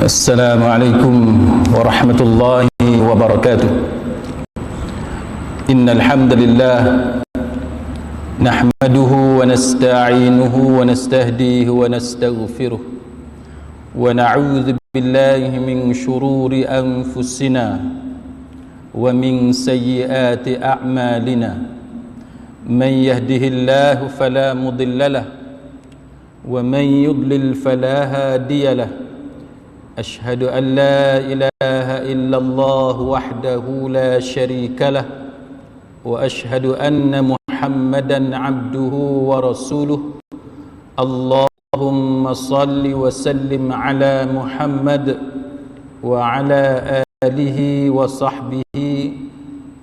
السلام عليكم ورحمة الله وبركاته. إن الحمد لله نحمده ونستعينه ونستهديه ونستغفره ونعوذ بالله من شرور أنفسنا ومن سيئات أعمالنا. من يهده الله فلا مضل له ومن يضلل فلا هادي له. أشهد أن لا إله إلا الله وحده لا شريك له وأشهد أن محمدا عبده ورسوله. اللهم صل وسلم على محمد وعلى آله وصحبه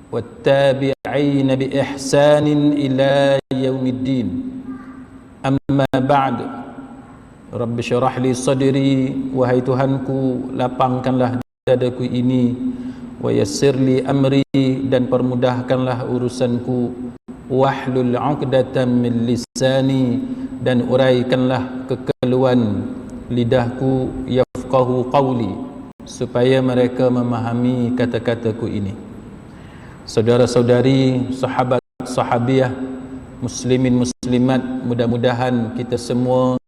والتابعين بإحسان إلى يوم الدين. أما بعد. Rabbi syarah li sadri, wahai Tuhanku, lapangkanlah dadaku ini, wa yassir li amri, dan permudahkanlah urusanku, wahlul 'uqdatam min lisani, dan uraikanlah kekeluhan lidahku, yafqahu qawli, supaya mereka memahami kata-kataku ini. Saudara-saudari, sahabat sahabiah, muslimin muslimat, mudah-mudahan kita semua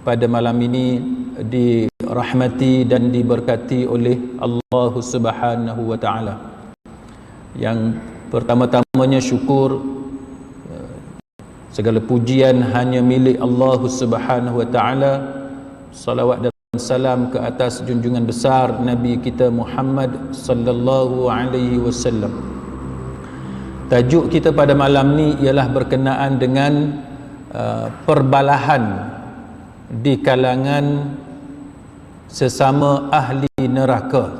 pada malam ini dirahmati dan diberkati oleh Allah Subhanahu wa taala. Yang pertama-tamanya syukur, segala pujian hanya milik Allah Subhanahu wa taala. Salawat dan salam ke atas junjungan besar Nabi kita Muhammad sallallahu alaihi wasallam. Tajuk kita pada malam ni ialah berkenaan dengan perbalahan di kalangan sesama ahli neraka.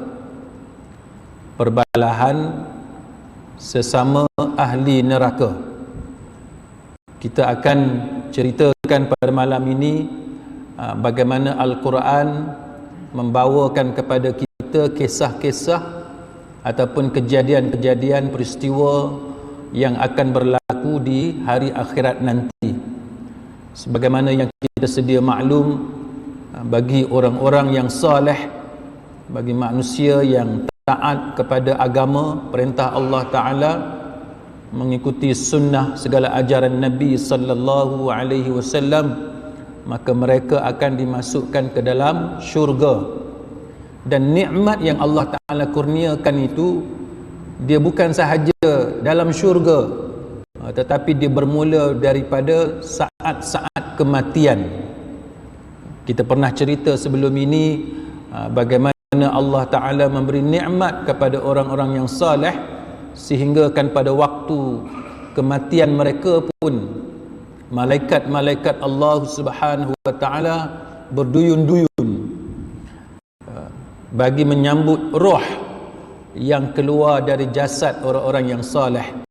Perbalahan sesama ahli neraka. Kita akan ceritakan pada malam ini bagaimana Al-Quran membawakan kepada kita kisah-kisah ataupun kejadian-kejadian peristiwa yang akan berlaku di hari akhirat nanti. Sebagaimana yang kita sedia maklum, bagi orang-orang yang saleh, bagi manusia yang taat kepada agama, perintah Allah Ta'ala, mengikuti sunnah segala ajaran Nabi sallallahu alaihi wasallam, maka mereka akan dimasukkan ke dalam syurga. Dan nikmat yang Allah Ta'ala kurniakan itu, dia bukan sahaja dalam syurga, tetapi dia bermula daripada saat-saat kematian. Kita pernah cerita sebelum ini bagaimana Allah Ta'ala memberi nikmat kepada orang-orang yang saleh, sehingga kan pada waktu kematian mereka pun malaikat-malaikat Allah Subhanahu wa Ta'ala berduyun-duyun bagi menyambut roh yang keluar dari jasad orang-orang yang saleh.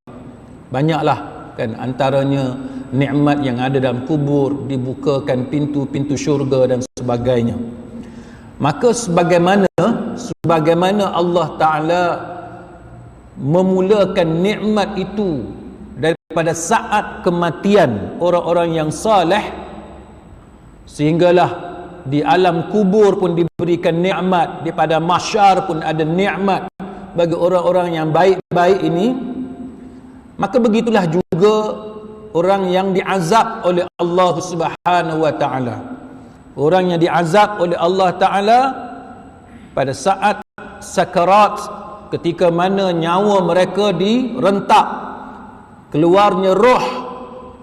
Banyaklah kan, antaranya nikmat yang ada dalam kubur, dibukakan pintu-pintu syurga dan sebagainya. Maka sebagaimana Allah Ta'ala memulakan nikmat itu daripada saat kematian orang-orang yang saleh, sehinggalah di alam kubur pun diberikan nikmat, di pada mahsyar pun ada nikmat bagi orang-orang yang baik-baik ini. Maka begitulah juga orang yang diazab oleh Allah Subhanahu wa Ta'ala. Orang yang diazab oleh Allah Ta'ala pada saat sakarat, ketika mana nyawa mereka direntak, keluarnya roh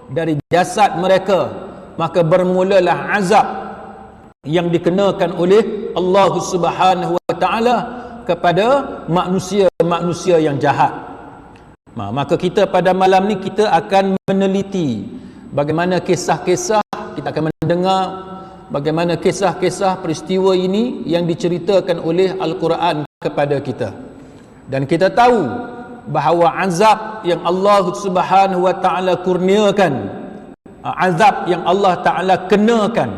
dari jasad mereka, maka bermulalah azab yang dikenakan oleh Allah Subhanahu wa Ta'ala kepada manusia-manusia yang jahat. Maka kita pada malam ni kita akan meneliti bagaimana kisah-kisah, kita akan mendengar bagaimana kisah-kisah peristiwa ini yang diceritakan oleh Al-Quran kepada kita. Dan kita tahu bahawa azab yang Allah Subhanahu wa Ta'ala kurniakan, azab yang Allah Ta'ala kenakan,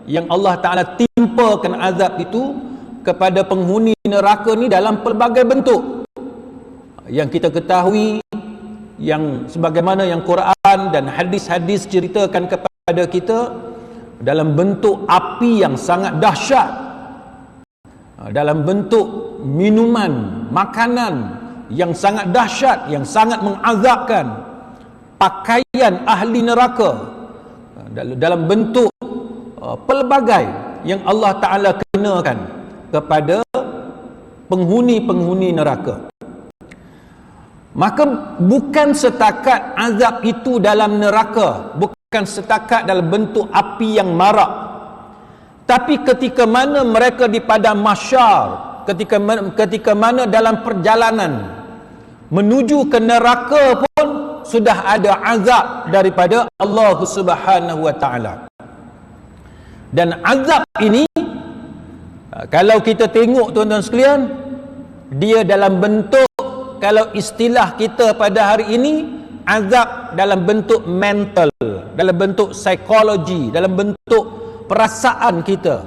yang Allah Ta'ala timpakan azab itu kepada penghuni neraka ni dalam pelbagai bentuk. Yang kita ketahui, yang sebagaimana yang Quran dan hadis-hadis ceritakan kepada kita, dalam bentuk api yang sangat dahsyat, dalam bentuk minuman, makanan yang sangat dahsyat, yang sangat mengazabkan, pakaian ahli neraka dalam bentuk pelbagai yang Allah Ta'ala kenakan kepada penghuni-penghuni neraka. Maka bukan setakat azab itu dalam neraka, bukan setakat dalam bentuk api yang marak, tapi ketika mana mereka di padang mahsyar, ketika mana dalam perjalanan menuju ke neraka pun sudah ada azab daripada Allah Subhanahu wa Ta'ala. Dan azab ini, kalau kita tengok tuan-tuan sekalian, dia dalam bentuk, kalau istilah kita pada hari ini, azab dalam bentuk mental, dalam bentuk psikologi, dalam bentuk perasaan kita.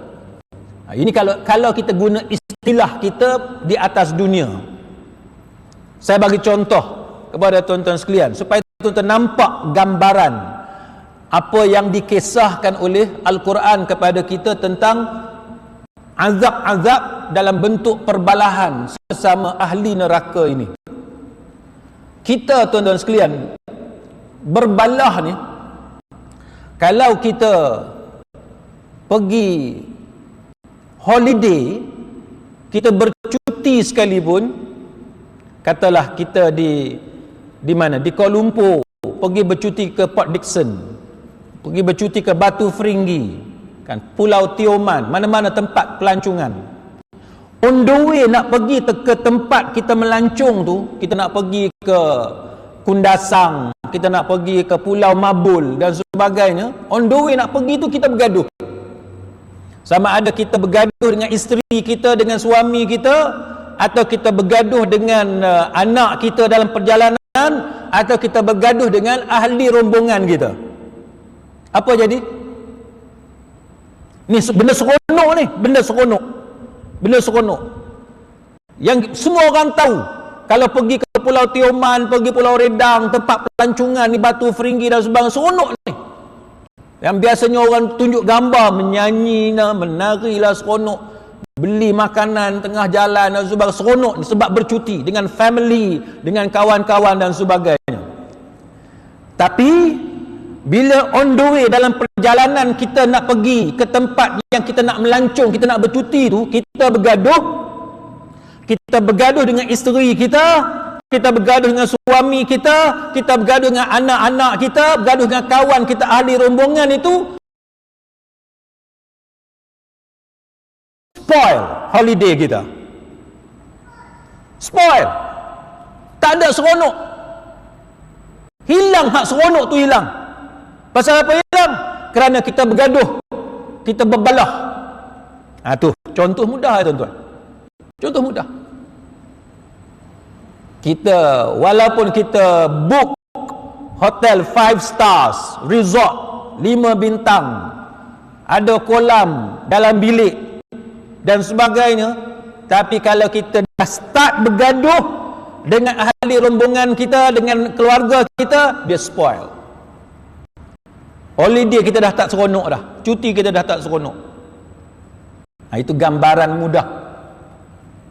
Ini kalau kita guna istilah kita di atas dunia. Saya bagi contoh kepada tuan-tuan sekalian supaya tuan-tuan nampak gambaran apa yang dikisahkan oleh Al-Quran kepada kita tentang azab-azab dalam bentuk perbalahan sesama ahli neraka ini. Kita tuan-tuan sekalian berbalah ni, kalau kita pergi holiday, kita bercuti sekalipun, katalah kita di mana, di Kuala Lumpur, pergi bercuti ke Port Dickson, pergi bercuti ke Batu Feringgi, kan, Pulau Tioman, mana-mana tempat pelancongan. On the way nak pergi ke tempat kita melancong tu, kita nak pergi ke Kundasang, kita nak pergi ke Pulau Mabul dan sebagainya. On the way nak pergi tu kita bergaduh. Sama ada kita bergaduh dengan isteri kita, dengan suami kita, atau kita bergaduh dengan anak kita dalam perjalanan, atau kita bergaduh dengan ahli rombongan kita. Apa jadi? Ni benda seronok ni, benda seronok yang semua orang tahu. Kalau pergi ke Pulau Tioman, pergi Pulau Redang, tempat pelancongan ni, Batu Feringgi dan sebagainya, seronok ni. Yang biasanya orang tunjuk gambar, menyanyi lah, menari lah, seronok, beli makanan tengah jalan dan sebagainya, seronok ni sebab bercuti dengan family, dengan kawan-kawan dan sebagainya. Tapi bila on the way dalam perjalanan kita nak pergi ke tempat yang kita nak melancong, kita nak bercuti tu, kita bergaduh dengan isteri kita, kita bergaduh dengan suami kita, kita bergaduh dengan anak-anak kita, bergaduh dengan kawan kita ahli rombongan itu, spoil holiday kita, spoil, tak ada seronok, hilang hak seronok tu, hilang. Pasal apa hilang? Kerana kita bergaduh, kita berbalah. Tu contoh mudah tuan-tuan, contoh mudah. Kita walaupun kita book hotel 5 stars, resort 5 bintang, ada kolam dalam bilik dan sebagainya, tapi kalau kita dah start bergaduh dengan ahli rombongan kita, dengan keluarga kita, dia spoil. Holiday kita dah tak seronok dah, cuti kita dah tak seronok. Itu gambaran mudah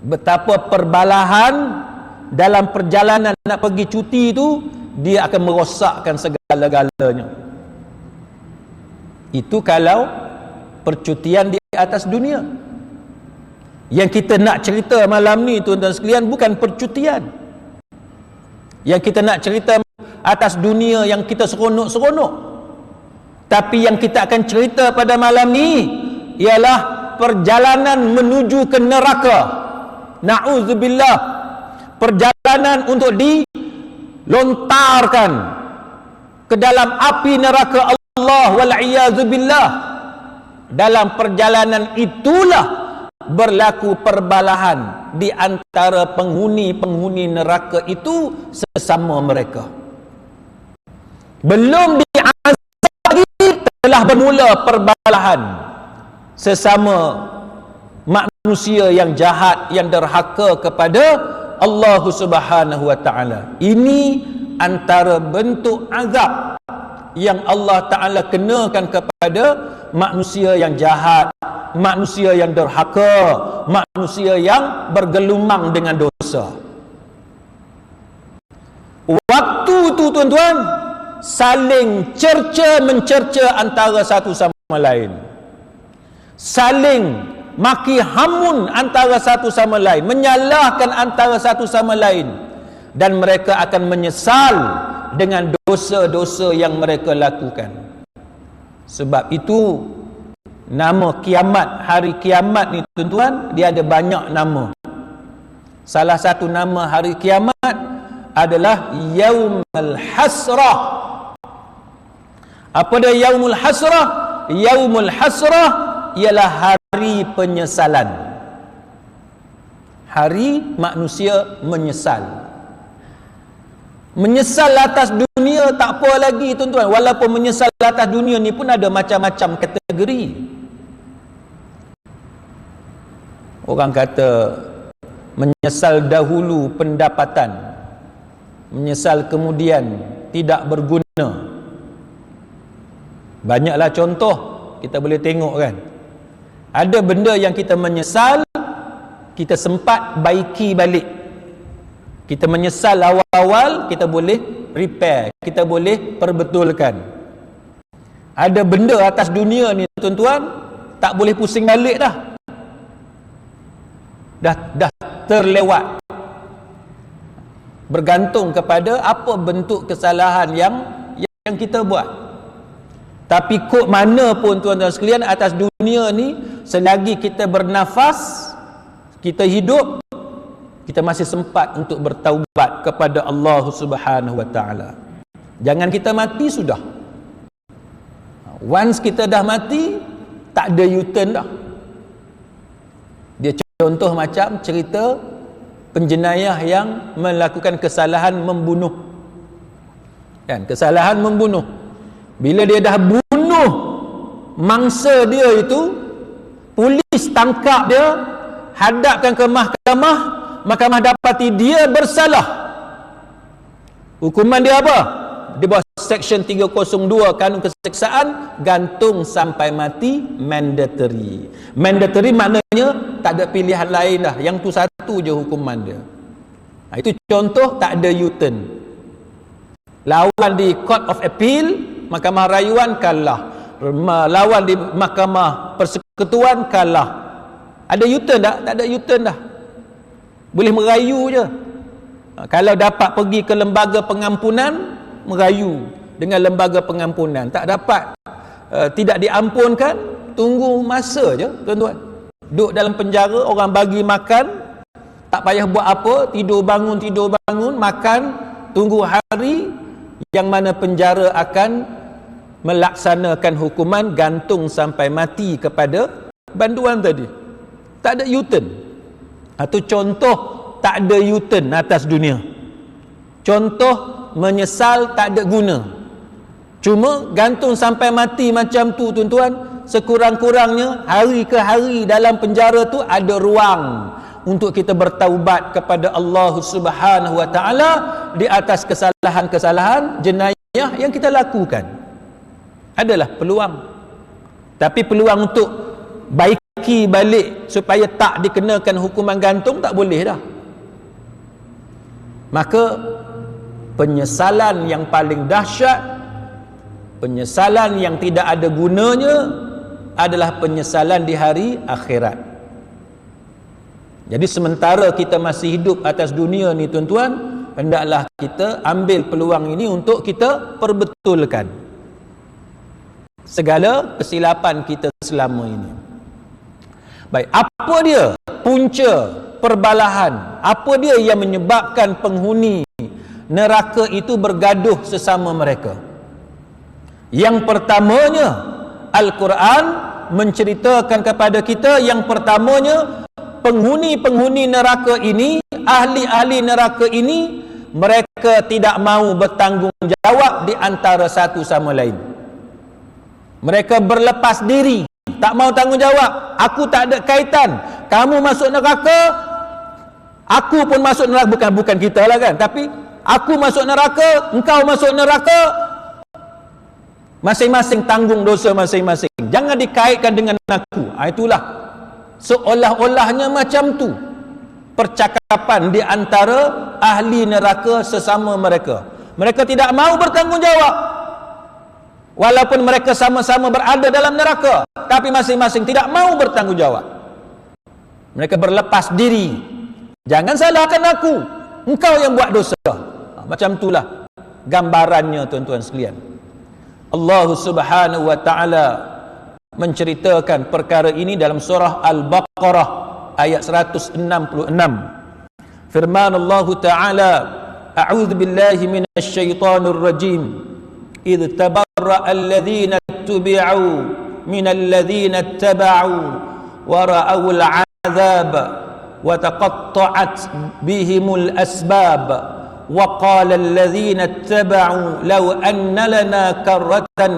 betapa perbalahan dalam perjalanan nak pergi cuti itu, dia akan merosakkan segala-galanya. Itu kalau percutian di atas dunia. Yang kita nak cerita malam ni tuan-tuan sekalian bukan percutian. Yang kita nak cerita atas dunia yang kita seronok-seronok. Tapi yang kita akan cerita pada malam ni ialah perjalanan menuju ke neraka. Na'udzubillah. Perjalanan untuk dilontarkan ke dalam api neraka Allah wal'iyazubillah. Dalam perjalanan itulah berlaku perbalahan di antara penghuni-penghuni neraka itu sesama mereka. Belum diazab lagi, telah bermula perbalahan sesama manusia yang jahat, yang derhaka kepada Allah Subhanahu wa Ta'ala. Ini antara bentuk azab yang Allah Ta'ala kenakan kepada manusia yang jahat, manusia yang derhaka, manusia yang bergelumang dengan dosa. Waktu itu tuan-tuan, saling mencerca antara satu sama lain, saling maki hamun antara satu sama lain, menyalahkan antara satu sama lain, dan mereka akan menyesal dengan dosa-dosa yang mereka lakukan. Sebab itu nama kiamat, hari kiamat ni tuan-tuan, dia ada banyak nama. Salah satu nama hari kiamat adalah Yaumul Hasrah. Apa dia Yaumul Hasrah? Yaumul Hasrah ialah hari penyesalan. Hari manusia menyesal. Menyesal atas dunia tak apa lagi tuan-tuan. Walaupun menyesal atas dunia ni pun ada macam-macam kategori. Orang kata menyesal dahulu pendapatan, menyesal kemudian tidak berguna. Banyaklah contoh kita boleh tengok kan. Ada benda yang kita menyesal, kita sempat baiki balik. Kita menyesal awal-awal, kita boleh repair, kita boleh perbetulkan. Ada benda atas dunia ni tuan-tuan, tak boleh pusing balik dah. Dah terlewat. Bergantung kepada apa bentuk kesalahan yang kita buat. Tapi kok mana pun tuan-tuan sekalian, atas dunia ni, selagi kita bernafas, kita hidup, kita masih sempat untuk bertaubat kepada Allah Subhanahu wa taala. Jangan kita mati sudah. Once kita dah mati, tak ada U-turn dah. Dia contoh macam cerita penjenayah yang melakukan kesalahan membunuh. Kan, kesalahan membunuh. Bila dia dah bunuh mangsa dia itu, polis tangkap dia, hadapkan ke mahkamah, mahkamah dapati dia bersalah. Hukuman dia apa? Di bawah Section 302 Kanun Keseksaan, gantung sampai mati, mandatory. Mandatory maknanya tak ada pilihan lain dah. Yang tu satu je hukuman dia. Itu contoh tak ada U-turn. Lawan di Court of Appeal, Mahkamah Rayuan kalah. Lawan di Mahkamah Persekutuan kalah. Ada U-turn tak? Tak ada U-turn dah. Boleh merayu je. Kalau dapat pergi ke lembaga pengampunan, merayu dengan lembaga pengampunan. Tak dapat, tidak diampunkan, tunggu masa je tuan-tuan. Duduk dalam penjara, orang bagi makan, tak payah buat apa, tidur bangun, makan, tunggu hari yang mana penjara akan melaksanakan hukuman gantung sampai mati kepada banduan tadi. Tak ada U-turn. Itu contoh tak ada U-turn atas dunia. Contoh menyesal tak ada guna. Cuma gantung sampai mati macam tu tuan-tuan, sekurang-kurangnya hari ke hari dalam penjara tu ada ruang untuk kita bertaubat kepada Allah Subhanahu wa taala di atas kesalahan-kesalahan jenayah yang kita lakukan. Adalah peluang. Tapi peluang untuk baiki balik supaya tak dikenakan hukuman gantung tak boleh dah. Maka penyesalan yang paling dahsyat, penyesalan yang tidak ada gunanya adalah penyesalan di hari akhirat. Jadi sementara kita masih hidup atas dunia ni tuan-tuan, hendaklah kita ambil peluang ini untuk kita perbetulkan segala kesilapan kita selama ini. Baik, apa dia punca perbalahan? Apa dia yang menyebabkan penghuni neraka itu bergaduh sesama mereka? Yang pertamanya, Al-Quran menceritakan kepada kita, yang pertamanya, penghuni-penghuni neraka ini, ahli-ahli neraka ini, mereka tidak mahu bertanggungjawab di antara satu sama lain. Mereka berlepas diri, tak mahu tanggungjawab. Aku tak ada kaitan. Kamu masuk neraka, aku pun masuk neraka. Bukan kita lah kan, tapi aku masuk neraka, engkau masuk neraka, Masing-masing tanggung dosa masing-masing. Jangan dikaitkan dengan aku. Itulah seolah-olahnya macam tu percakapan di antara ahli neraka sesama mereka. Mereka tidak mahu bertanggungjawab, walaupun mereka sama-sama berada dalam neraka, tapi masing-masing tidak mahu bertanggungjawab. Mereka berlepas diri. Jangan salahkan aku, engkau yang buat dosa. Macam itulah gambarannya, tuan-tuan sekalian. Allah Subhanahu wa taala menceritakan perkara ini dalam surah Al-Baqarah ayat 166. Firman Allah taala, a'udzu billahi minasy syaithanir rajim. Idz tabarra'a alladhina ittaba'u minal ladzina ittaba'u wa ra'awul 'adzab wa taqatta'at bihimul asbab wa qala alladhina ittaba'u law anna lana karratan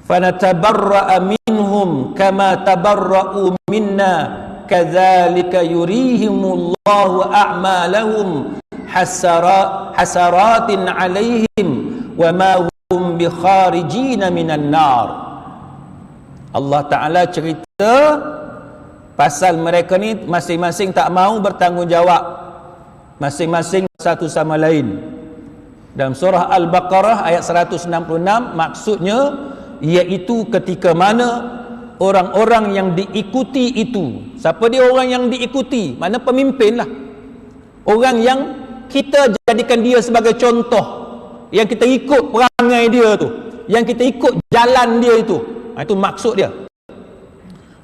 fanatabarra'a minhum kama tabarra'u minna kadzalika yurihimullahu a'malahum hasaratin 'alaihim wa ma hum bikharijina minan nar. Allah Ta'ala cerita pasal mereka ni masing-masing tak mau bertanggungjawab, masing-masing satu sama lain. Dalam surah Al-Baqarah ayat 166, maksudnya iaitu ketika mana orang-orang yang diikuti itu, siapa dia orang yang diikuti? Mana pemimpin lah, orang yang kita jadikan dia sebagai contoh, yang kita ikut perangai dia tu, yang kita ikut jalan dia itu. Itu maksud dia.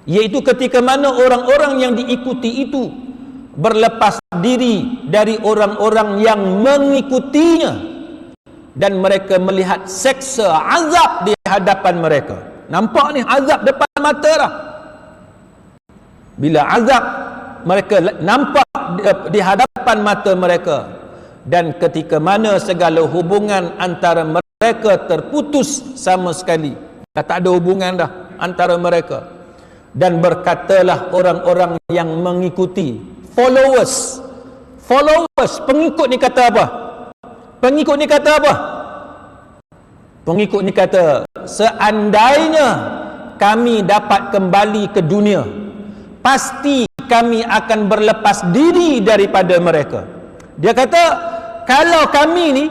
Iaitu ketika mana orang-orang yang diikuti itu berlepas diri dari orang-orang yang mengikutinya, dan mereka melihat seksa azab di hadapan mereka. Nampak ni azab depan mata dah. Bila azab mereka nampak di hadapan mata mereka, dan ketika mana segala hubungan antara mereka terputus sama sekali, dah tak ada hubungan dah antara mereka. Dan berkatalah orang-orang yang mengikuti, followers, pengikut ni kata apa? Pengikut ni kata apa? Pengikut ni kata, seandainya kami dapat kembali ke dunia, pasti kami akan berlepas diri daripada mereka. Dia kata, kalau kami ni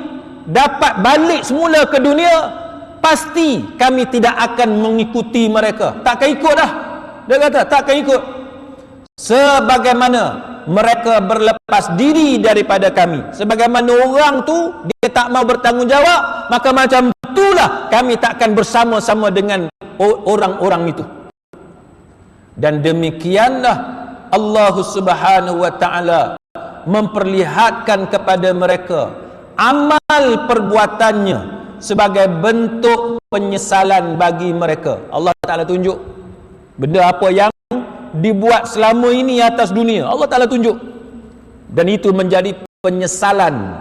dapat balik semula ke dunia, pasti kami tidak akan mengikuti mereka. Takkan ikut dah. Dia kata, takkan ikut. Sebagaimana mereka berlepas diri daripada kami, sebagaimana orang tu dia tak mau bertanggungjawab, maka macam itulah kami takkan bersama-sama dengan orang-orang itu. Dan demikianlah Allah Subhanahu wa taala memperlihatkan kepada mereka amal perbuatannya sebagai bentuk penyesalan bagi mereka. Allah Taala tunjuk benda apa yang dibuat selama ini atas dunia, Allah Ta'ala tunjuk, dan itu menjadi penyesalan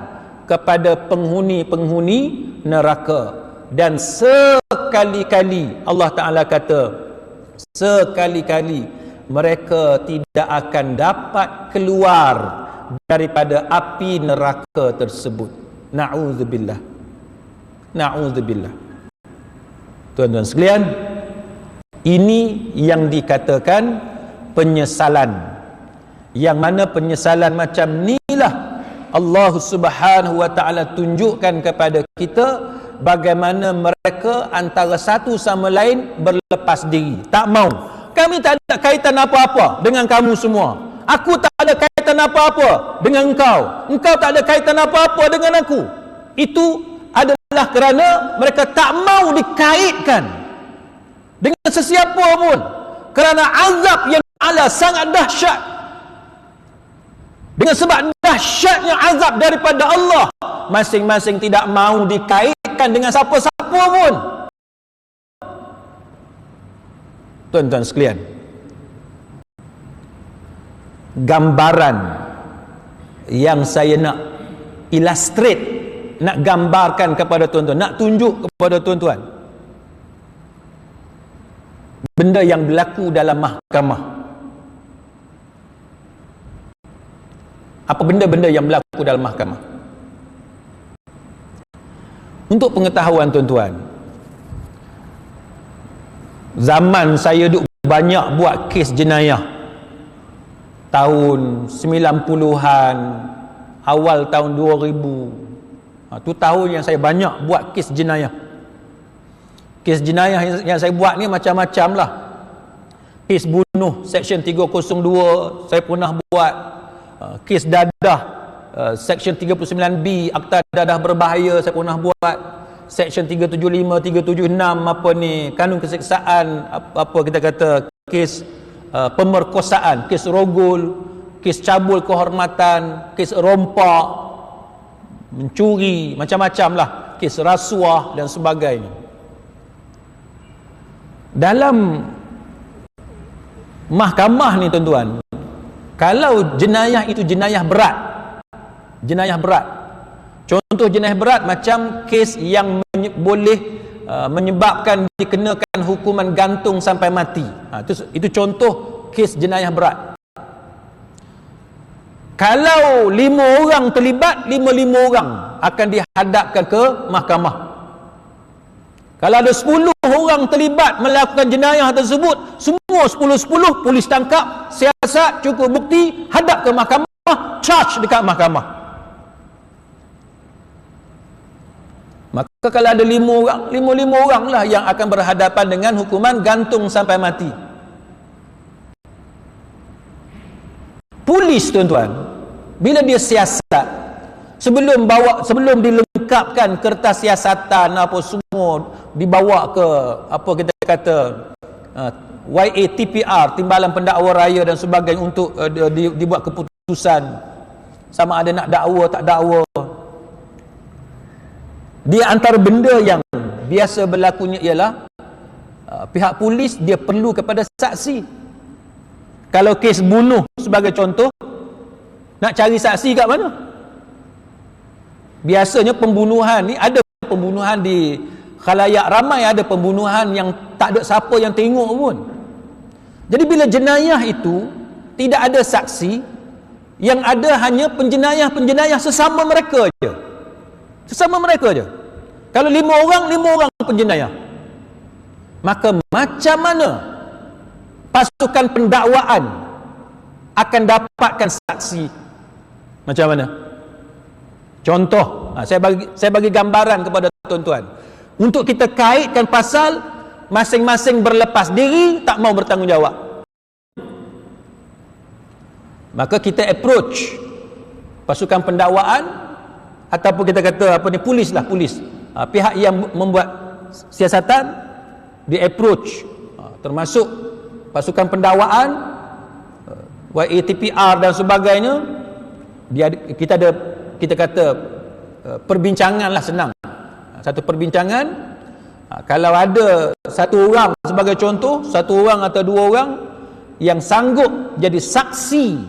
kepada penghuni-penghuni neraka. Dan sekali-kali Allah Ta'ala kata, sekali-kali mereka tidak akan dapat keluar daripada api neraka tersebut. Na'udzubillah, na'udzubillah. Tuan-tuan sekalian, ini yang dikatakan penyesalan, yang mana penyesalan macam inilah Allah Subhanahu wa taala tunjukkan kepada kita bagaimana mereka antara satu sama lain berlepas diri, tak mau. Kami tak ada kaitan apa-apa dengan kamu semua, aku tak ada kaitan apa-apa dengan engkau tak ada kaitan apa-apa dengan aku. Itu adalah kerana mereka tak mau dikaitkan dengan sesiapa pun, kerana azab yang Allah sangat dahsyat. Dengan sebab dahsyatnya azab daripada Allah, masing-masing tidak mahu dikaitkan dengan siapa-siapa pun. Tuan-tuan sekalian, gambaran yang saya nak illustrate, nak gambarkan kepada tuan-tuan, nak tunjuk kepada tuan-tuan, benda yang berlaku dalam mahkamah. Apa benda-benda yang berlaku dalam mahkamah? Untuk pengetahuan tuan-tuan, Zaman saya duk banyak buat kes jenayah, tahun 90-an, awal tahun 2000, tu tahun yang saya banyak buat kes jenayah. Kes jenayah yang saya buat ni macam-macam lah. Kes bunuh Seksyen 302 saya pernah buat. Kes dadah Seksyen 39B, Akta Dadah Berbahaya saya pernah buat. Seksyen 375, 376 apa ni, kanun keseksaan, apa kita kata, kes pemerkosaan, kes rogol, kes cabul kehormatan, kes rompak, mencuri, macam-macam lah, kes rasuah dan sebagainya. Dalam mahkamah ni tuan-tuan, kalau jenayah itu jenayah berat, contoh jenayah berat macam kes yang boleh menyebabkan dikenakan hukuman gantung sampai mati, itu contoh kes jenayah berat. Kalau 5 orang terlibat, 5 orang akan dihadapkan ke mahkamah. Kalau ada 10 orang terlibat melakukan jenayah tersebut, semua 10-10 polis tangkap, siasat, cukup bukti, hadap ke mahkamah, charge dekat mahkamah. Maka kalau ada 5 orang, 5 orang lah yang akan berhadapan dengan hukuman gantung sampai mati. Polis tuan-tuan, bila dia siasat, sebelum dilengkapkan kertas siasatan apa semua, dibawa ke apa kita kata YATPR, Timbalan Pendakwa Raya dan sebagainya, untuk dibuat keputusan sama ada nak dakwa tak dakwa. Dia antara benda yang biasa berlakunya ialah pihak polis dia perlu kepada saksi. Kalau kes bunuh sebagai contoh, nak cari saksi kat mana? Biasanya pembunuhan ni, ada pembunuhan di khalayak ramai, ada pembunuhan yang tak ada siapa yang tengok pun. Jadi bila jenayah itu tidak ada saksi, yang ada hanya penjenayah sesama mereka je. Kalau 5 orang penjenayah, maka macam mana pasukan pendakwaan akan dapatkan saksi? Macam mana? Contoh, saya bagi gambaran kepada tuan-tuan untuk kita kaitkan pasal masing-masing berlepas diri tak mau bertanggungjawab. Maka kita approach pasukan pendakwaan ataupun kita kata polis, pihak yang membuat siasatan, di approach, termasuk pasukan pendakwaan, YATPR dan sebagainya. Kita kata perbincangan lah, senang, satu perbincangan. Kalau ada 1 orang sebagai contoh, 1 orang atau 2 orang yang sanggup jadi saksi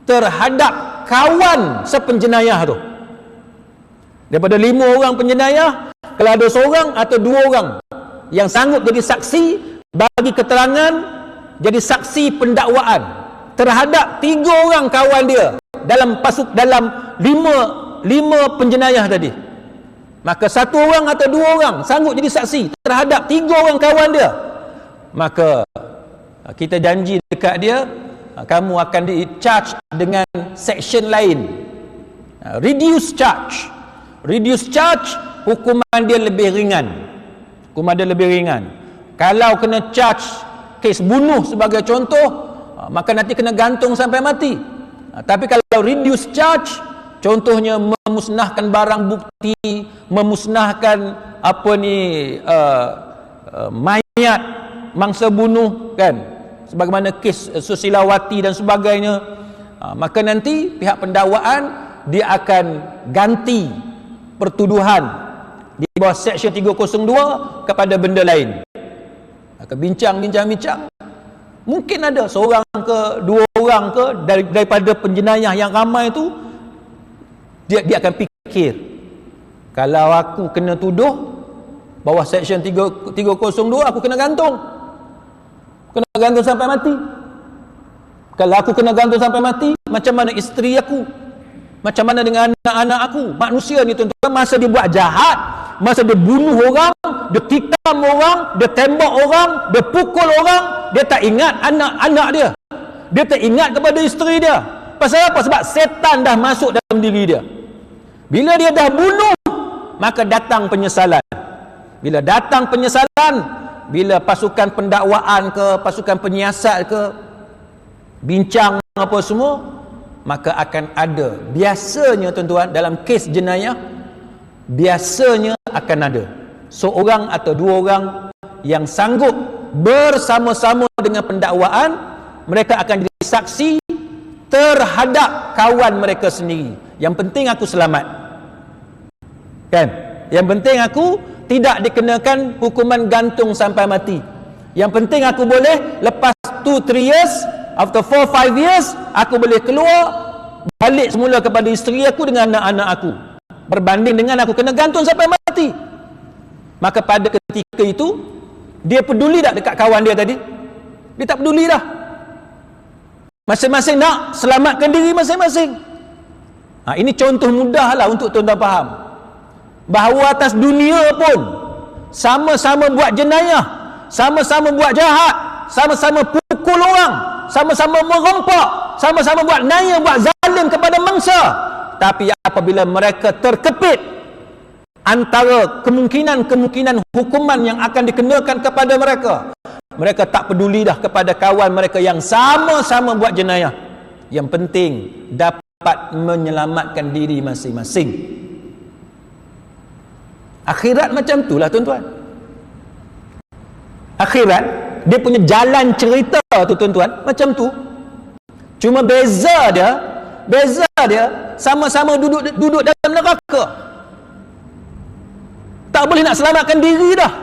terhadap kawan sepenjenayah tu, daripada 5 orang penjenayah, kalau ada 1 orang atau 2 orang yang sanggup jadi saksi, bagi keterangan, jadi saksi pendakwaan terhadap 3 orang kawan dia dalam 5 penjenayah tadi, maka 1 orang atau 2 orang sanggup jadi saksi terhadap 3 orang kawan dia, maka kita janji dekat dia, kamu akan di-charge dengan section lain, reduce charge, hukuman dia lebih ringan. Kalau kena charge kes bunuh sebagai contoh, maka nanti kena gantung sampai mati. Tapi kalau reduce charge, contohnya memusnahkan barang bukti, memusnahkan mayat mangsa bunuh, kan, sebagaimana kes Susilawati dan sebagainya, maka nanti pihak pendakwaan dia akan ganti pertuduhan di bawah Seksyen 302 kepada benda lain. Akan bincang, mungkin ada 1 orang ke 2 orang ke daripada penjenayah yang ramai tu, dia akan fikir, kalau aku kena tuduh bawah Seksyen 302, aku kena gantung sampai mati. Kalau aku kena gantung sampai mati, macam mana isteri aku, macam mana dengan anak-anak aku? Manusia ni tuan-tuan, masa dia buat jahat, masa dia bunuh orang, dia tikam orang, dia tembak orang, dia pukul orang, dia tak ingat anak-anak dia. Dia tak ingat kepada isteri dia. Pasal apa? Sebab setan dah masuk dalam diri dia. Bila dia dah bunuh, maka datang penyesalan. Bila datang penyesalan, bila pasukan pendakwaan ke, pasukan penyiasat ke, bincang apa semua, maka akan ada, biasanya tuan-tuan, dalam kes jenayah, biasanya akan ada seorang atau dua orang yang sanggup bersama-sama dengan pendakwaan, mereka akan jadi saksi terhadap kawan mereka sendiri. Yang penting aku selamat, kan? Yang penting aku tidak dikenakan hukuman gantung sampai mati. Yang penting aku boleh lepas 2-3 years, after 4-5 years, aku boleh keluar balik semula kepada isteri aku dengan anak-anak aku, berbanding dengan aku kena gantung sampai mati. Maka pada ketika itu, dia peduli tak dekat kawan dia tadi? Dia tak peduli dah. Masing-masing nak selamatkan diri masing-masing. Ini contoh mudah lah untuk tuan-tuan faham bahawa atas dunia pun sama-sama buat jenayah, sama-sama buat jahat, sama-sama pukul orang, sama-sama merompak, sama-sama buat naya, buat zalim kepada mangsa. Tapi apabila mereka terkepit antara kemungkinan-kemungkinan hukuman yang akan dikenakan kepada mereka, mereka tak peduli dah kepada kawan mereka yang sama-sama buat jenayah. Yang penting dapat menyelamatkan diri masing-masing. Akhirat macam itulah tuan-tuan. Akhirat, dia punya jalan cerita tu tuan-tuan macam tu. Cuma beza dia sama-sama duduk dalam neraka. Tak boleh nak selamatkan diri dah.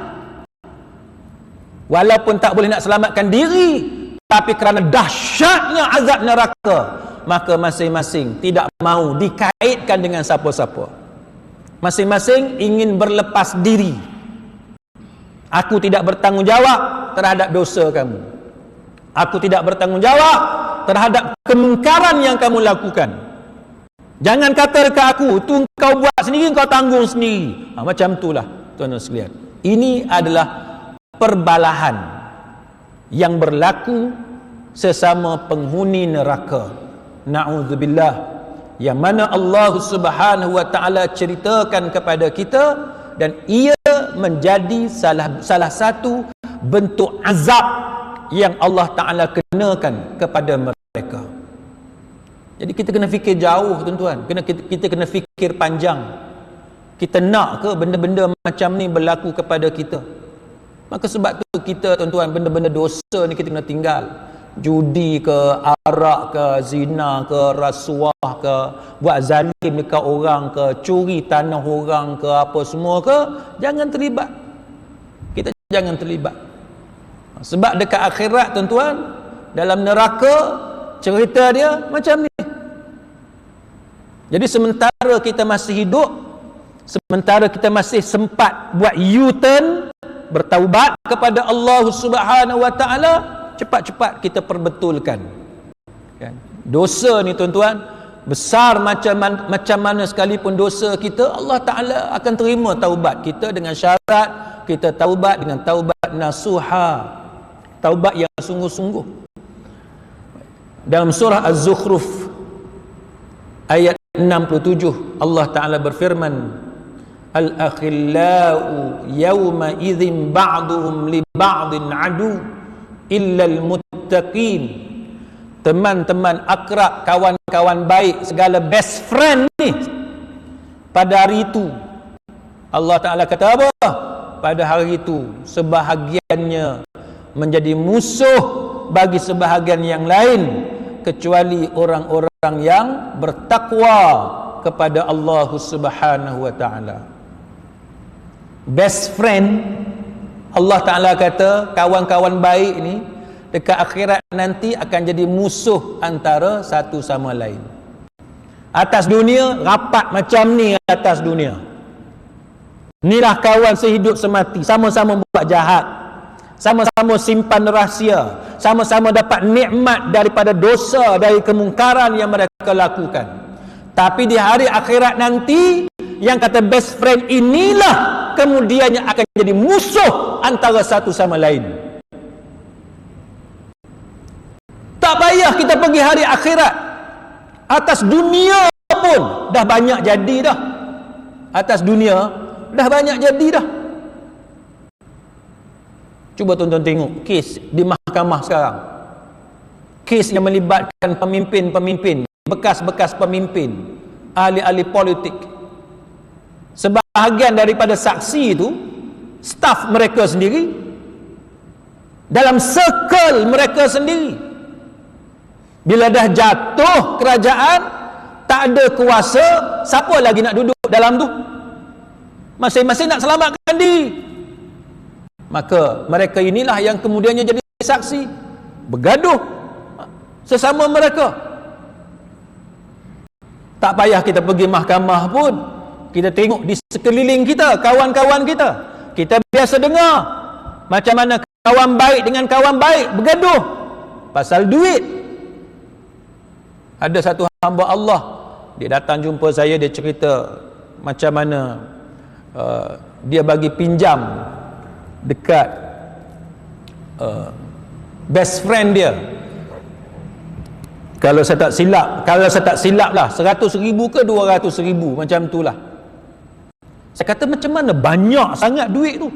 Walaupun tak boleh nak selamatkan diri, tapi kerana dahsyatnya azab neraka, maka masing-masing tidak mahu dikaitkan dengan siapa-siapa. Masing-masing ingin berlepas diri. Aku tidak bertanggungjawab terhadap dosa kamu. Aku tidak bertanggungjawab terhadap kemungkaran yang kamu lakukan. Jangan kata dekat aku, tu kau buat sendiri, kau tanggung sendiri. Macam itulah tuan-tuan sekalian. Ini adalah perbalahan yang berlaku sesama penghuni neraka. Na'udzubillah. Yang mana Allah Subhanahu wa ta'ala ceritakan kepada kita, dan ia menjadi salah satu bentuk azab yang Allah Ta'ala kenakan kepada mereka. Jadi kita kena fikir jauh tuan-tuan, kita kena fikir panjang. Kita nak ke benda-benda macam ni berlaku kepada kita? Maka sebab tu kita tuan-tuan, benda-benda dosa ni kita kena tinggal. Judi ke, arak ke, zina ke, rasuah ke, buat zalim dekat orang ke, curi tanah orang ke, apa semua ke, jangan terlibat. Kita jangan terlibat. Sebab dekat akhirat tuan-tuan, dalam neraka, cerita dia macam ni. Jadi sementara kita masih hidup, sementara kita masih sempat buat U-turn, bertaubat kepada Allah Subhanahu wa ta'ala, cepat-cepat kita perbetulkan. Kan? Dosa ni tuan-tuan, besar macam mana sekalipun dosa kita, Allah Ta'ala akan terima taubat kita dengan syarat kita taubat dengan taubat nasuha, taubat yang sungguh-sungguh. Dalam surah Az-Zukhruf ayat 67, Allah Ta'ala berfirman, Al-akhillau yawma idhin ba'duhum li ba'din adu illal muttaqin. Teman-teman akrab, kawan-kawan baik, segala best friend ni, pada hari itu Allah Ta'ala kata apa? Pada hari itu sebahagiannya menjadi musuh bagi sebahagian yang lain, kecuali orang-orang yang bertakwa kepada Allah Subhanahu wa ta'ala. Best friend, Allah Ta'ala kata kawan-kawan baik ni dekat akhirat nanti akan jadi musuh antara satu sama lain. Atas dunia rapat macam ni, atas dunia inilah kawan sehidup semati, sama-sama buat jahat, sama-sama simpan rahsia, sama-sama dapat nikmat daripada dosa, dari kemungkaran yang mereka lakukan. Tapi di hari akhirat nanti, yang kata best friend inilah kemudiannya akan jadi musuh antara satu sama lain. Tak payah kita pergi hari akhirat, atas dunia pun dah banyak jadi dah. Atas dunia dah banyak jadi dah. Cuba tuan-tuan tengok kes di mahkamah sekarang, kes yang melibatkan pemimpin-pemimpin, bekas-bekas pemimpin, ahli-ahli politik. Sebahagian daripada saksi itu staf mereka sendiri, dalam circle mereka sendiri. Bila dah jatuh kerajaan, tak ada kuasa, siapa lagi nak duduk dalam tu? Masing-masing nak selamatkan diri. Maka mereka inilah yang kemudiannya jadi saksi, bergaduh sesama mereka. Tak payah kita pergi mahkamah pun, kita tengok di sekeliling kita, kawan-kawan kita, kita biasa dengar macam mana kawan baik dengan kawan baik bergaduh pasal duit. Ada satu hamba Allah, dia datang jumpa saya, dia cerita macam mana dia bagi pinjam dekat best friend dia. Kalau saya tak silap lah, 100,000 ke 200,000 macam tu lah. Saya kata macam mana banyak sangat duit tu?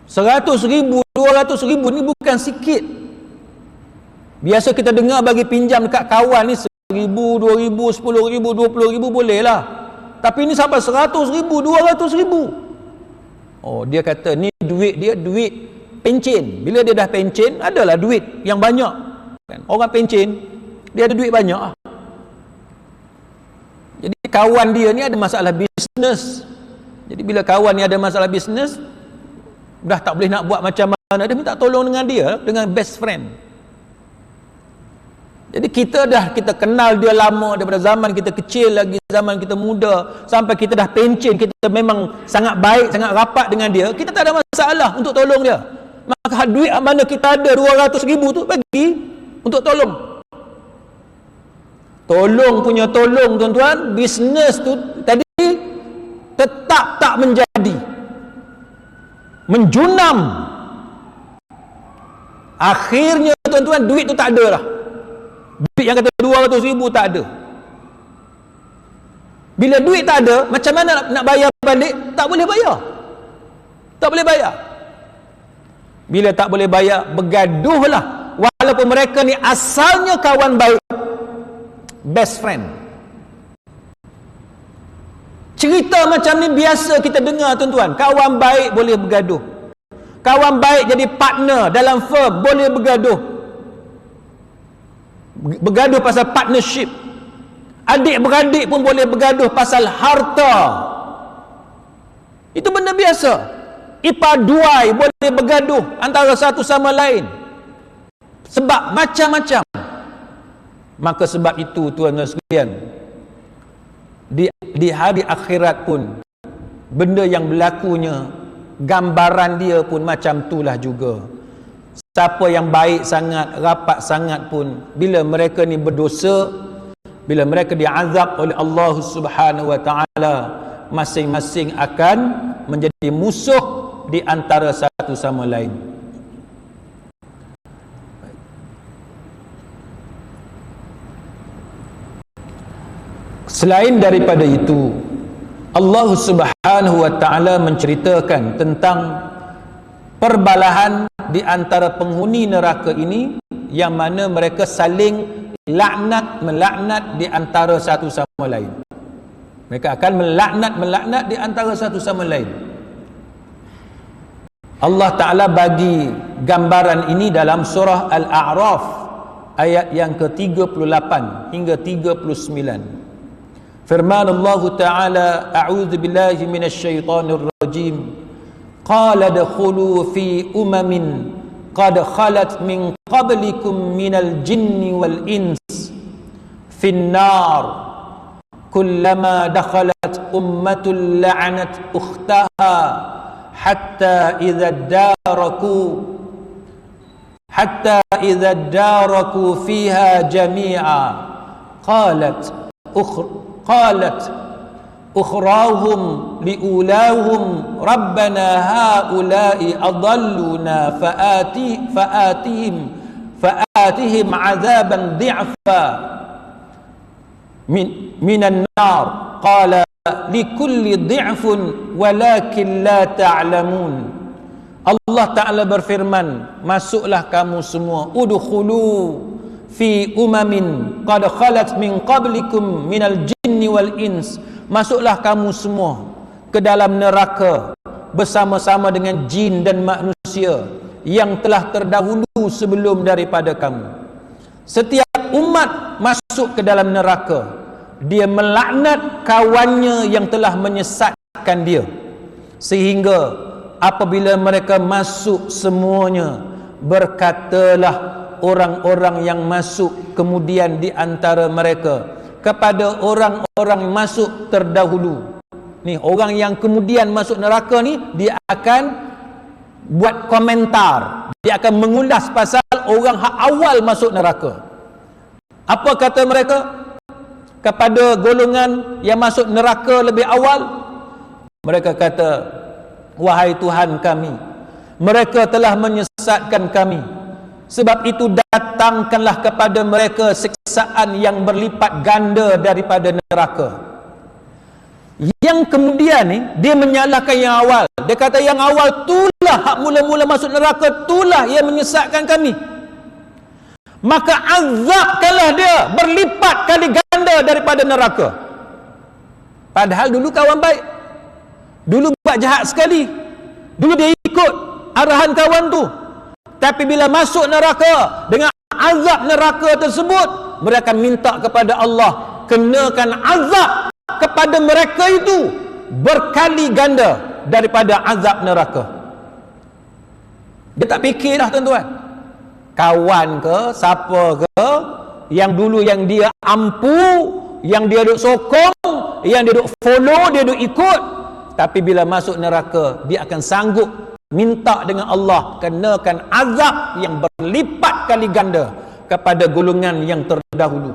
100,000, 200,000 ni bukan sikit. Biasa kita dengar bagi pinjam dekat kawan ni 1,000, 2,000, 10,000, 20,000 boleh lah. Tapi ni sampai 100,000, 200,000. Oh, dia kata ni duit dia, duit pencen. Bila dia dah pencen, adalah duit yang banyak. Orang pencen, dia ada duit banyak. Jadi kawan dia ni ada masalah bisnes. Jadi bila kawan ni ada masalah bisnes, dah tak boleh nak buat macam mana, dia minta tolong dengan dia, dengan best friend. Jadi kita kenal dia lama, daripada zaman kita kecil lagi, zaman kita muda, sampai kita dah pencen, kita memang sangat baik, sangat rapat dengan dia, kita tak ada masalah untuk tolong dia. Maka duit mana kita ada 200,000 tu, bagi untuk tolong. Tolong punya tolong, tuan-tuan, bisnes tu tadi tetap tak menjadi, menjunam. Akhirnya tuan-tuan, duit tu tak ada lah. Duit yang kata 200,000 tak ada. Bila duit tak ada, macam mana nak bayar balik? Tak boleh bayar. Tak boleh bayar. Bila tak boleh bayar, bergaduhlah. Walaupun mereka ni asalnya kawan baik, best friend. Cerita macam ni biasa kita dengar, tuan-tuan. Kawan baik boleh bergaduh. Kawan baik jadi partner dalam firm boleh bergaduh. Bergaduh pasal partnership. Adik-beradik pun boleh bergaduh pasal harta. Itu benda biasa. Ipar duai boleh bergaduh antara satu sama lain sebab macam-macam. Maka sebab itu, tuan-tuan sekalian, di hari akhirat pun benda yang berlakunya, gambaran dia pun macam itulah juga. Siapa yang baik sangat, rapat sangat pun, bila mereka ni berdosa, bila mereka diazab oleh Allah Subhanahu wa taala, masing-masing akan menjadi musuh di antara satu sama lain. Selain daripada itu, Allah Subhanahu wa taala menceritakan tentang perbalahan di antara penghuni neraka ini, yang mana mereka saling melaknat di antara satu sama lain. Mereka akan melaknat di antara satu sama lain. Allah Ta'ala bagi gambaran ini dalam surah Al-A'raf ayat yang ke-38 hingga 39. Firman Allah Ta'ala, a'udzu billahi minasyaitonir rajim, qala dakhulu fi umamin qad khalat min qablikum minal jinni wal ins fin nar kullama dakhalat ummatun la'anat ukhtaha hatta idza daraku fiha jami'a qalat ukhrahum liulahum rabbana haula'i adalluna fa'atihim azaban dhi'fa minan nar qala likulli dhi'fun walakin la ta'lamun. Allah Ta'ala berfirman, masuklah kamu semua, udkhulu fi umamin qad khalat min qablikum minal jinni wal ins, masuklah kamu semua ke dalam neraka bersama-sama dengan jin dan manusia yang telah terdahulu sebelum daripada kamu. Setiap umat masuk ke dalam neraka, dia melaknat kawannya yang telah menyesatkan dia, sehingga apabila mereka masuk semuanya, berkatalah orang-orang yang masuk kemudian di antara mereka kepada orang-orang yang masuk terdahulu. Ni orang yang kemudian masuk neraka ni, dia akan buat komentar, dia akan mengulas pasal orang hak awal masuk neraka. Apa kata mereka kepada golongan yang masuk neraka lebih awal? Mereka kata, wahai Tuhan kami, mereka telah menyesatkan kami, sebab itu datangkanlah kepada mereka siksaan yang berlipat ganda daripada neraka. Yang kemudian ni, dia menyalahkan yang awal. Dia kata yang awal itulah hak mula-mula masuk neraka, itulah yang menyesatkan kami, maka azabkanlah dia berlipat kali ganda daripada neraka. Padahal dulu kawan baik, dulu buat jahat sekali, dulu dia ikut arahan kawan tu, tapi bila masuk neraka dengan azab neraka tersebut, mereka minta kepada Allah, kenakan azab kepada mereka itu berkali ganda daripada azab neraka. Dia tak fikir dah tuan-tuan, kawan ke siapa ke yang dulu yang dia ampu, yang dia duk sokong, yang dia duk follow, dia duk ikut, tapi bila masuk neraka, dia akan sanggup minta dengan Allah kenakan azab yang berlipat kali ganda kepada golongan yang terdahulu.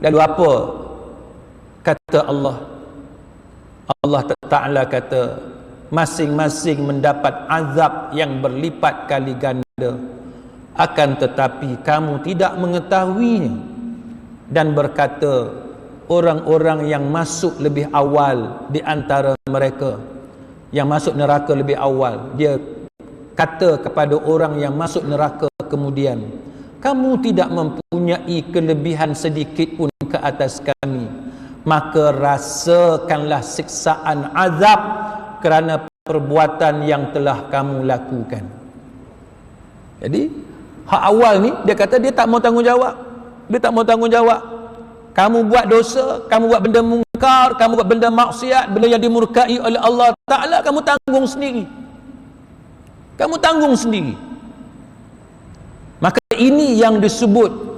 Lalu apa kata Allah? Allah Ta'ala kata, masing-masing mendapat azab yang berlipat kali ganda, akan tetapi kamu tidak mengetahuinya. Dan berkata orang-orang yang masuk lebih awal di antara mereka, yang masuk neraka lebih awal, dia kata kepada orang yang masuk neraka kemudian, kamu tidak mempunyai kelebihan sedikit pun ke atas kami, maka rasakanlah siksaan azab kerana perbuatan yang telah kamu lakukan. Jadi hak awal ni, dia kata dia tak mau tanggungjawab. Dia tak mau tanggungjawab. Kamu buat dosa, kamu buat benda mungkar, kamu buat benda maksiat, benda yang dimurkai oleh Allah Ta'ala, kamu tanggung sendiri. Kamu tanggung sendiri. Maka ini yang disebut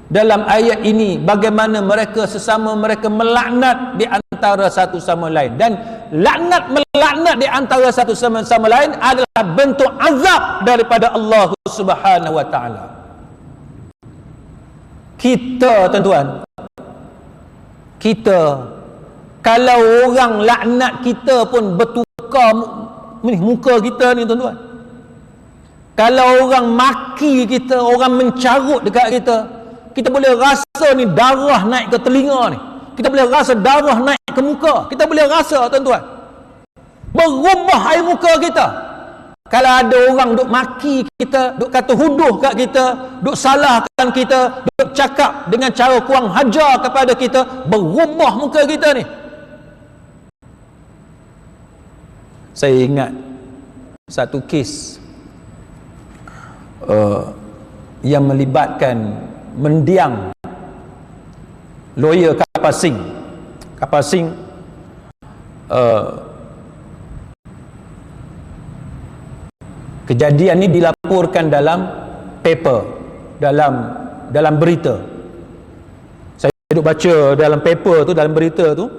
dalam ayat ini, bagaimana mereka sesama mereka melaknat di antara satu sama lain. Dan melaknat di antara satu sama lain adalah bentuk azab daripada Allah Subhanahu wa Ta'ala. Kita tuan-tuan, kita kalau orang laknat kita pun bertukar muka kita ni tuan-tuan. Kalau orang maki kita, orang mencarut dekat kita, kita boleh rasa ni darah naik ke telinga ni, kita boleh rasa darah naik ke muka, kita boleh rasa tuan-tuan, berubah air muka kita. Kalau ada orang duk maki kita, duk kata huduh kat kita, duk salahkan kita, duk cakap dengan cara kurang hajar kepada kita, berubah muka kita ni. Saya ingat satu kes yang melibatkan mendiang lawyer Kapal Singh. Kejadian ni dilaporkan dalam paper, dalam berita. Saya duduk baca dalam paper tu, dalam berita tu.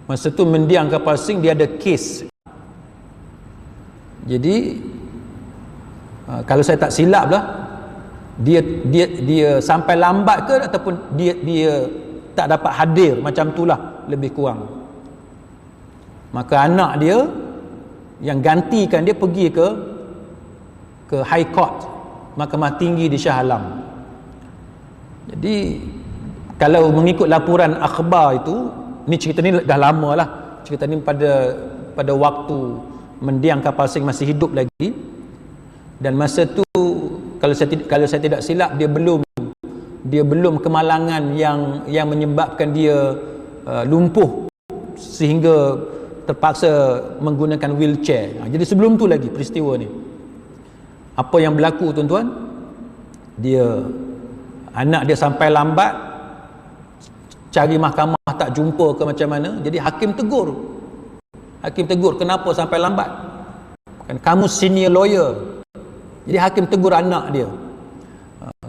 Masa tu mendiang Kapal Singh, dia ada kes. Jadi kalau saya tak silap lah, dia sampai lambat ke ataupun dia tak dapat hadir, macam itulah lebih kurang. Maka anak dia yang gantikan dia pergi ke High Court, Mahkamah Tinggi di Shah Alam. Jadi kalau mengikut laporan akhbar itu, ni cerita ni dah lama lah, cerita ni pada waktu mendiang kapal Sing masih hidup lagi, dan masa tu kalau saya tidak silap dia belum kemalangan yang menyebabkan dia lumpuh sehingga terpaksa menggunakan wheelchair. Jadi sebelum tu lagi peristiwa ni. Apa yang berlaku tuan-tuan? Anak dia sampai lambat, cari mahkamah tak jumpa ke macam mana. Jadi hakim tegur, kenapa sampai lambat? Kan kamu senior lawyer. Jadi hakim tegur anak dia,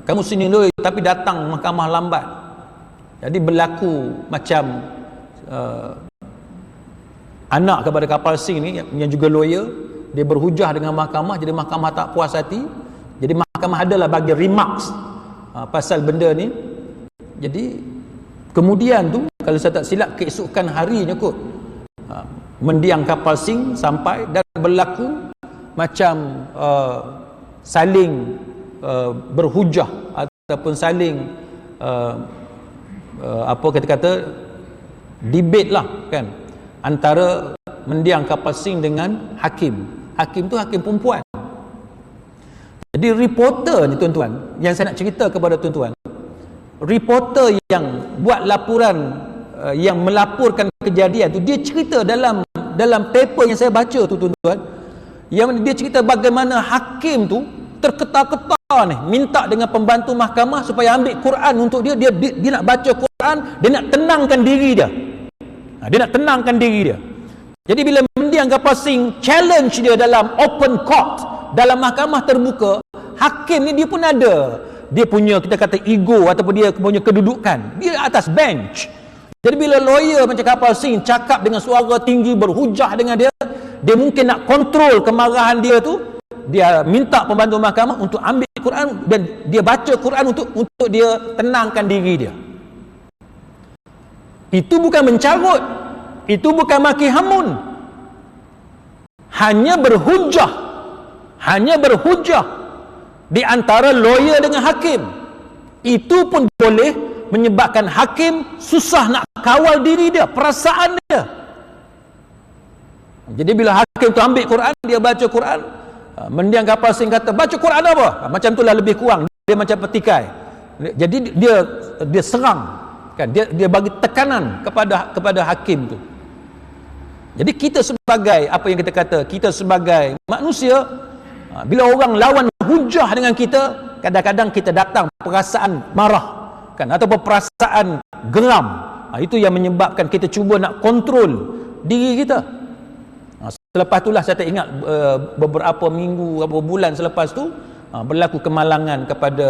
kamu senior lawyer tapi datang mahkamah lambat. Jadi berlaku macam anak kepada kapal Sing ni yang juga lawyer, dia berhujah dengan mahkamah. Jadi mahkamah tak puas hati. Jadi mahkamah adalah bagi remarks pasal benda ni. Jadi kemudian tu, kalau saya tak silap, keesokan harinya kot, mendiang kapal Sing sampai, dan berlaku macam saling berhujah ataupun saling apa kata debate lah kan, antara mendiang kapal Sing dengan hakim tu hakim perempuan. Jadi reporter ni tuan-tuan, yang saya nak cerita kepada tuan-tuan, reporter yang buat laporan, yang melaporkan kejadian tu, dia cerita dalam paper yang saya baca tu tuan-tuan, yang dia cerita bagaimana hakim tu terketar-ketar ni, minta dengan pembantu mahkamah supaya ambil Quran untuk dia nak baca Quran, dia nak tenangkan diri dia. Jadi bila mendiang kapal Sing challenge dia dalam open court, dalam mahkamah terbuka, hakim ni dia pun ada, dia punya, kita kata, ego ataupun dia punya kedudukan, dia atas bench. Jadi bila lawyer macam kapal Sing cakap dengan suara tinggi, berhujah dengan dia mungkin nak kontrol kemarahan dia tu, dia minta pembantu mahkamah untuk ambil Quran dan dia baca Quran untuk dia tenangkan diri dia. Itu bukan mencarut, itu bukan maki hamun, hanya berhujah di antara lawyer dengan hakim. Itu pun boleh menyebabkan hakim susah nak kawal diri dia, perasaan dia. Jadi bila hakim tu ambil Quran, dia baca Quran, mendiang kapal Sing kata, baca Quran apa? Macam itulah lebih kurang, dia macam petikai. Jadi dia serang kan, dia bagi tekanan kepada hakim tu. Jadi kita sebagai, apa yang kita kata, kita sebagai manusia, bila orang lawan hujah dengan kita, kadang-kadang kita datang perasaan marah kan, ataupun perasaan geram. Itu yang menyebabkan kita cuba nak kontrol diri kita. Selepas itulah saya tak ingat, beberapa minggu, beberapa bulan selepas tu, berlaku kemalangan kepada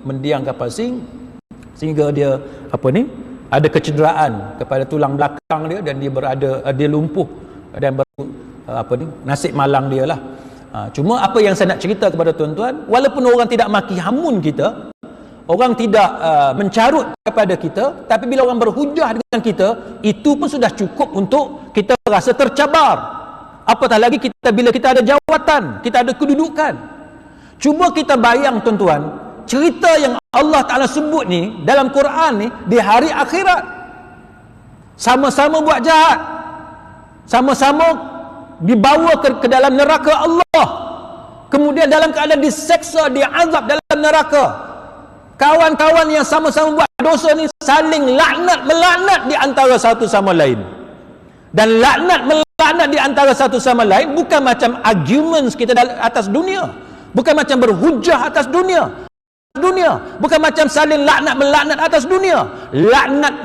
mendiang kapal Sing, sehingga dia ada kecederaan kepada tulang belakang dia, dan dia lumpuh, dan nasib malang dia lah. Cuma apa yang saya nak cerita kepada tuan-tuan, walaupun orang tidak maki hamun kita, orang tidak mencarut kepada kita, tapi bila orang berhujah dengan kita, itu pun sudah cukup untuk kita rasa tercabar. Apatah lagi bila kita ada jawatan, kita ada kedudukan. Cuba kita bayang tuan-tuan, cerita yang Allah Ta'ala sebut ni dalam Quran ni, di hari akhirat, sama-sama buat jahat, sama-sama dibawa ke dalam neraka Allah, kemudian dalam keadaan diseksa, diazab dalam neraka. Kawan-kawan yang sama-sama buat dosa ni saling melaknat di antara satu sama lain. Dan melaknat di antara satu sama lain bukan macam arguments kita atas dunia, bukan macam berhujah atas dunia, bukan macam saling melaknat atas dunia.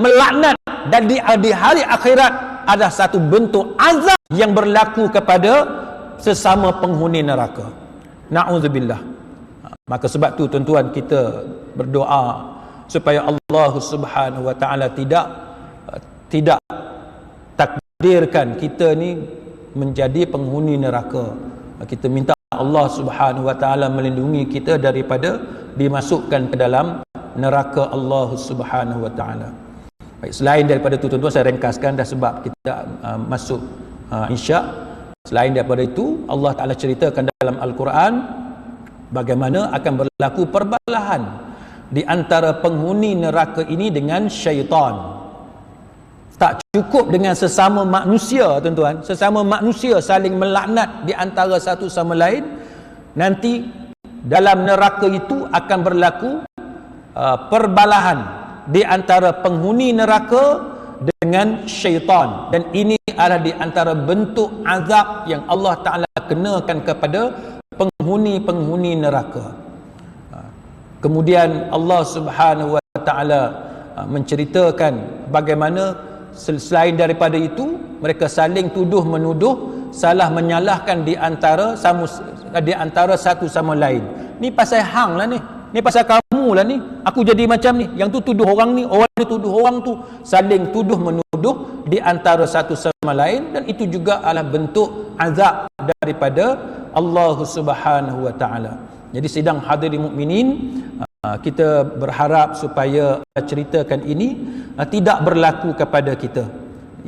Melaknat dan di hari akhirat ada satu bentuk azab yang berlaku kepada sesama penghuni neraka. Na'udzubillah. Maka sebab tu tuan-tuan, kita berdoa supaya Allah Subhanahu wa taala tidak takdirkan kita ni menjadi penghuni neraka. Kita minta Allah Subhanahu wa taala melindungi kita daripada dimasukkan ke dalam neraka Allah Subhanahu wa taala. Baik, selain daripada itu tuan-tuan, saya ringkaskan dah sebab kita masuk Isyak. Selain daripada itu, Allah Taala ceritakan dalam Al-Quran bagaimana akan berlaku perbalahan di antara penghuni neraka ini dengan syaitan. Tak cukup dengan sesama manusia, tuan-tuan, sesama manusia saling melaknat di antara satu sama lain, nanti dalam neraka itu akan berlaku perbalahan di antara penghuni neraka dengan syaitan, dan ini adalah di antara bentuk azab yang Allah Ta'ala kenakan kepada penghuni-penghuni neraka. Kemudian Allah Subhanahu wa Ta'ala menceritakan bagaimana selain daripada itu mereka saling tuduh menuduh, salah menyalahkan di antara satu sama lain. Ni pasal hang lah ni pasal kamu lah ni, aku jadi macam ni, yang tu tuduh orang ni tuduh orang tu, saling tuduh menuduh di antara satu sama lain, dan itu juga adalah bentuk azab daripada Allah Subhanahu wa taala. Jadi sidang hadirin mukminin, kita berharap supaya ceritakan ini tidak berlaku kepada kita.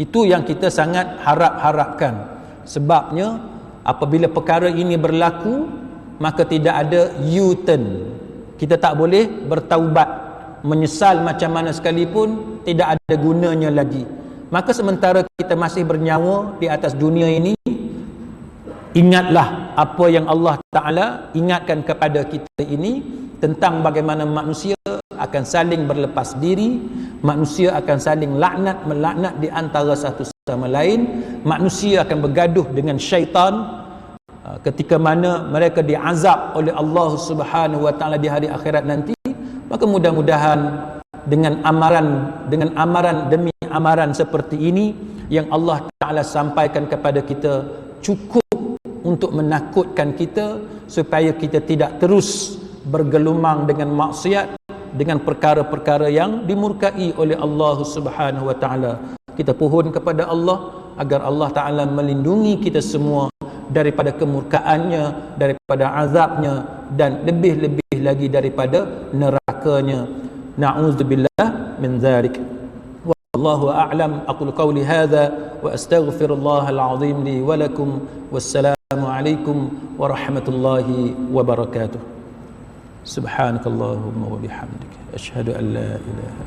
Itu yang kita sangat harapkan. Sebabnya apabila perkara ini berlaku, maka tidak ada U-turn. Kita tak boleh bertaubat, menyesal macam mana sekalipun, tidak ada gunanya lagi. Maka sementara kita masih bernyawa di atas dunia ini, ingatlah apa yang Allah Ta'ala ingatkan kepada kita ini tentang bagaimana manusia akan saling berlepas diri, manusia akan saling melaknat di antara satu sama lain, manusia akan bergaduh dengan syaitan ketika mana mereka diazab oleh Allah Subhanahu wa taala di hari akhirat nanti. Maka mudah-mudahan dengan amaran demi amaran seperti ini yang Allah Taala sampaikan kepada kita cukup untuk menakutkan kita supaya kita tidak terus bergelumang dengan maksiat, dengan perkara-perkara yang dimurkai oleh Allah Subhanahu wa taala. Kita pohon kepada Allah agar Allah Taala melindungi kita semua daripada kemurkaannya, daripada azabnya, dan lebih-lebih lagi daripada nerakanya. Na'udzubillah min dzalik. Wallahu a'lam. Aqulu qawli hadza wa astaghfirullahal azim li wa lakum. Wassalamu alaikum warahmatullahi wabarakatuh. Subhanakallahumma wa bihamdika asyhadu an la ilaha